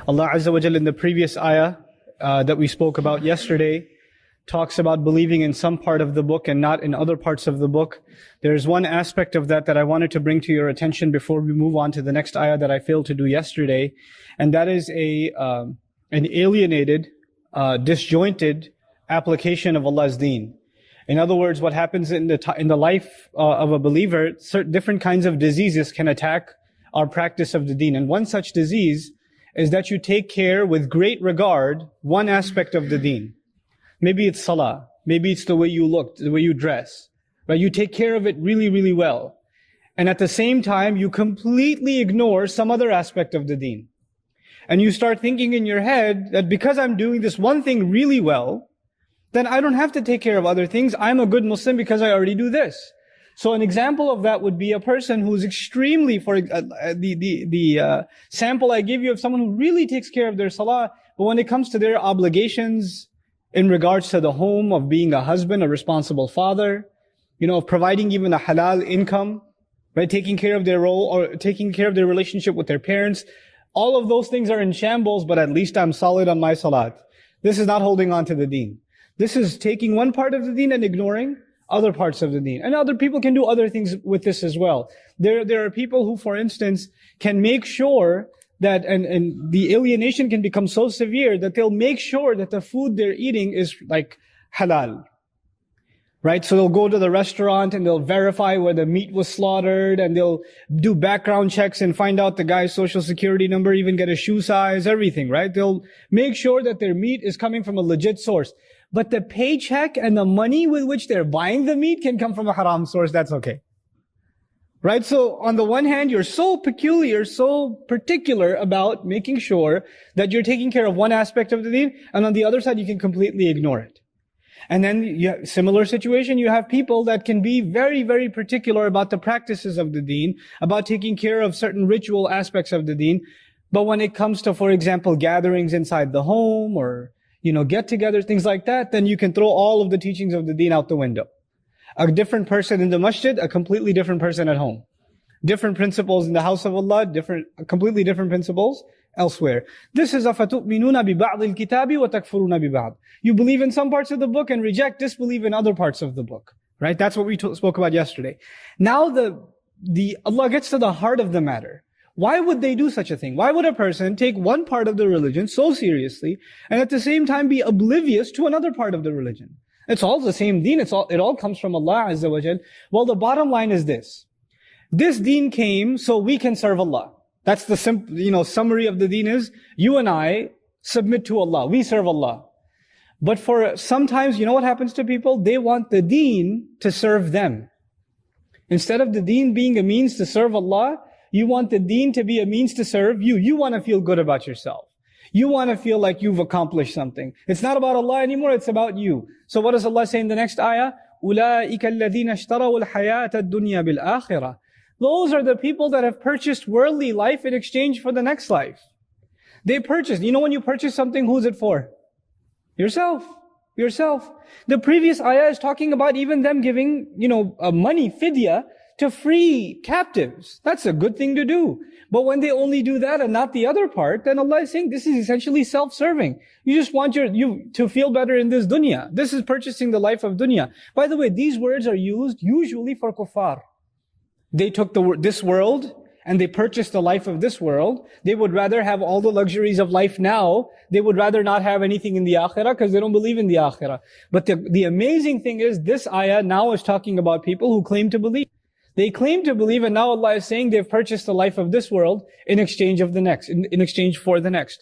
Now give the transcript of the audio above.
Allah Azza wa Jalla in the previous ayah that we spoke about yesterday talks about believing in some part of the book and not in other parts of the book. There's one aspect of that I wanted to bring to your attention before we move on to the next ayah that I failed to do yesterday, and that is an alienated, disjointed application of Allah's deen. In other words, what happens in the life of a believer, certain different kinds of diseases can attack our practice of the deen. And one such disease is that you take care with great regard one aspect of the deen. Maybe it's salah, maybe it's the way you look, the way you dress, right? You take care of it really, really well. And at the same time, you completely ignore some other aspect of the deen. And you start thinking in your head that because I'm doing this one thing really well, then I don't have to take care of other things. I'm a good Muslim because I already do this. So an example of that would be a person who's extremely, the sample I give you of someone who really takes care of their salah, but when it comes to their obligations in regards to the home, of being a husband, a responsible father, of providing even a halal income, right, taking care of their role or taking care of their relationship with their parents, all of those things are in shambles, but at least I'm solid on my salat. This is not holding on to the deen. This is taking one part of the deen and ignoring other parts of the deen. And other people can do other things with this as well. There are people who, for instance, can make sure that, and the alienation can become so severe that they'll make sure that the food they're eating is like halal. Right? So they'll go to the restaurant and they'll verify where the meat was slaughtered, and they'll do background checks and find out the guy's social security number, even get a shoe size, everything, right? They'll make sure that their meat is coming from a legit source. But the paycheck and the money with which they're buying the meat can come from a haram source, that's okay. Right? So on the one hand, you're so peculiar, so particular about making sure that you're taking care of one aspect of the deen, and on the other side, you can completely ignore it. And then, similar situation, you have people that can be very, very particular about the practices of the deen, about taking care of certain ritual aspects of the deen. But when it comes to, for example, gatherings inside the home or, get-togethers, things like that, then you can throw all of the teachings of the deen out the window. A different person in the masjid, a completely different person at home. Different principles in the house of Allah, completely different principles elsewhere. This is أَفَتُؤْمِنُونَ بِبَعْضِ الْكِتَابِ وَتَكْفُرُونَ بِبَعْضِ. You believe in some parts of the book and disbelieve in other parts of the book. Right? That's what we spoke about yesterday. Now Allah gets to the heart of the matter. Why would they do such a thing? Why would a person take one part of the religion so seriously and at the same time be oblivious to another part of the religion? It's all the same deen. It all comes from Allah Azza wa Jal. Well, the bottom line is this. This deen came so we can serve Allah. That's the summary of the deen is, you and I submit to Allah. We serve Allah. But sometimes, what happens to people? They want the deen to serve them. Instead of the deen being a means to serve Allah, you want the deen to be a means to serve you. You want to feel good about yourself. You want to feel like you've accomplished something. It's not about Allah anymore, it's about you. So what does Allah say in the next ayah? أُولَٰئِكَ الَّذِينَ اشْتَرَوُا الْحَيَاةَ الدُّنْيَا بِالْآخِرَةِ. Those are the people that have purchased worldly life in exchange for the next life. They purchased. When you purchase something, who's it for? Yourself. The previous ayah is talking about even them giving, money, fidya, to free captives. That's a good thing to do. But when they only do that and not the other part, then Allah is saying this is essentially self-serving. You just want you to feel better in this dunya. This is purchasing the life of dunya. By the way, these words are used usually for kuffar. They took this world and they purchased the life of this world. They would rather have all the luxuries of life now. They would rather not have anything in the akhirah because they don't believe in the akhirah. But the amazing thing is this ayah now is talking about people who claim to believe. They claim to believe, and now Allah is saying they've purchased the life of this world in exchange of the next, in exchange for the next.